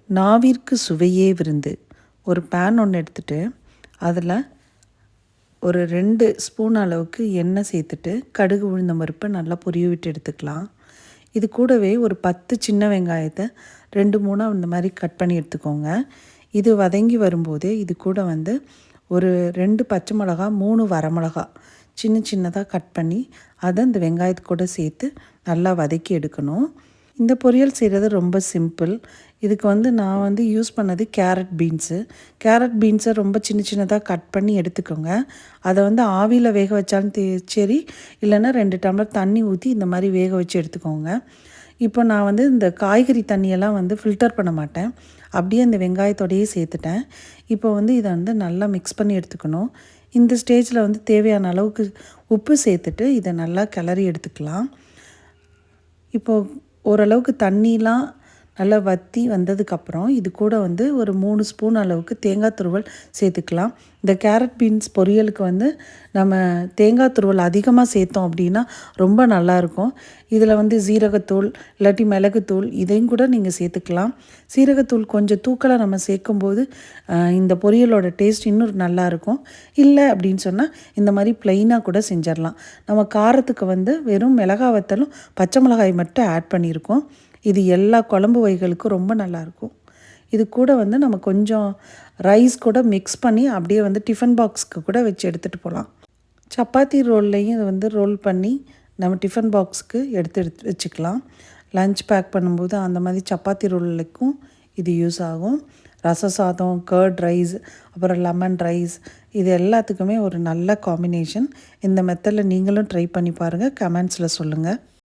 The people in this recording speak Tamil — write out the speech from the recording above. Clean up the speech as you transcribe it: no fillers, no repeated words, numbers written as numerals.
நாவிற்கு சுவையே விருந்து. ஒரு பேன் ஒன்று எடுத்துகிட்டு அதில் ஒரு 2 ஸ்பூன் அளவுக்கு எண்ணெய் சேர்த்துட்டு கடுகு உளுந்தம் பருப்பை நல்லா பொரிய விட்டு எடுத்துக்கலாம். இது கூடவே ஒரு 10 சின்ன வெங்காயத்தை 2 3 இந்த மாதிரி கட் பண்ணி எடுத்துக்கோங்க. இது வதங்கி வரும்போதே இது கூட ஒரு 2 பச்சை மிளகா 3 வரமிளகா சின்ன சின்னதாக கட் பண்ணி அதை இந்த வெங்காயத்து கூட சேர்த்து நல்லா வதக்கி எடுக்கணும். இந்த பொரியல் செய்கிறது ரொம்ப சிம்பிள். இதுக்கு நான் யூஸ் பண்ணது கேரட் பீன்ஸை ரொம்ப சின்ன சின்னதாக கட் பண்ணி எடுத்துக்கோங்க. அதை ஆவியில் வேக வச்சாலும் சரி, இல்லைன்னா 2 டம்ளர் தண்ணி ஊற்றி இந்த மாதிரி வேக வச்சு எடுத்துக்கோங்க. இப்போ நான் இந்த காய்கறி தண்ணியெல்லாம் ஃபில்டர் பண்ண மாட்டேன், அப்படியே அந்த வெங்காயத்தோடையே சேர்த்துட்டேன். இப்போ இதை நல்லா மிக்ஸ் பண்ணி எடுத்துக்கணும். இந்த ஸ்டேஜில் தேவையான அளவுக்கு உப்பு சேர்த்துட்டு இதை நல்லா கிளறி எடுத்துக்கலாம். இப்போது ஓரளவுக்கு தண்ணிலாம் நல்லா வற்றி வந்ததுக்கப்புறம் இது கூட ஒரு 3 ஸ்பூன் அளவுக்கு தேங்காய் துருவல் சேர்த்துக்கலாம். இந்த கேரட் பீன்ஸ் பொரியலுக்கு நம்ம தேங்காய் துருவல் அதிகமாக சேர்த்தோம் அப்படின்னா ரொம்ப நல்லாயிருக்கும். இதில் சீரகத்தூள் இல்லாட்டி மிளகுத்தூள் இதையும் கூட நீங்கள் சேர்த்துக்கலாம். சீரகத்தூள் கொஞ்சம் தூக்கலாக நம்ம சேர்க்கும்போது இந்த பொரியலோட டேஸ்ட் இன்னும் நல்லாயிருக்கும். இல்லை அப்படின்னு சொன்னால் இந்த மாதிரி ப்ளைனாக கூட செஞ்சிடலாம். நம்ம காரத்துக்கு வெறும் மிளகாய் வத்தலும் பச்சை மிளகாய் மட்டும் ஆட் பண்ணியிருக்கோம். இது எல்லா குழம்பு வகைகளுக்கும் ரொம்ப நல்லாயிருக்கும். இது கூட நம்ம கொஞ்சம் ரைஸ் கூட மிக்ஸ் பண்ணி அப்படியே டிஃபன் பாக்ஸ்க்கு கூட வச்சு எடுத்துகிட்டு போகலாம். சப்பாத்தி ரோல்லையும் இது ரோல் பண்ணி நம்ம டிஃபன் பாக்ஸுக்கு எடுத்து வச்சுக்கலாம். லஞ்ச் பேக் பண்ணும்போது அந்த மாதிரி சப்பாத்தி ரோலுக்கும் இது யூஸ் ஆகும். ரச சாதம், கர்ட் ரைஸ், அப்புறம் லெமன் ரைஸ், இது எல்லாத்துக்குமே ஒரு நல்ல காம்பினேஷன். இந்த மெத்தடில் நீங்களும் ட்ரை பண்ணி பாருங்கள். கமெண்ட்ஸில் சொல்லுங்கள்.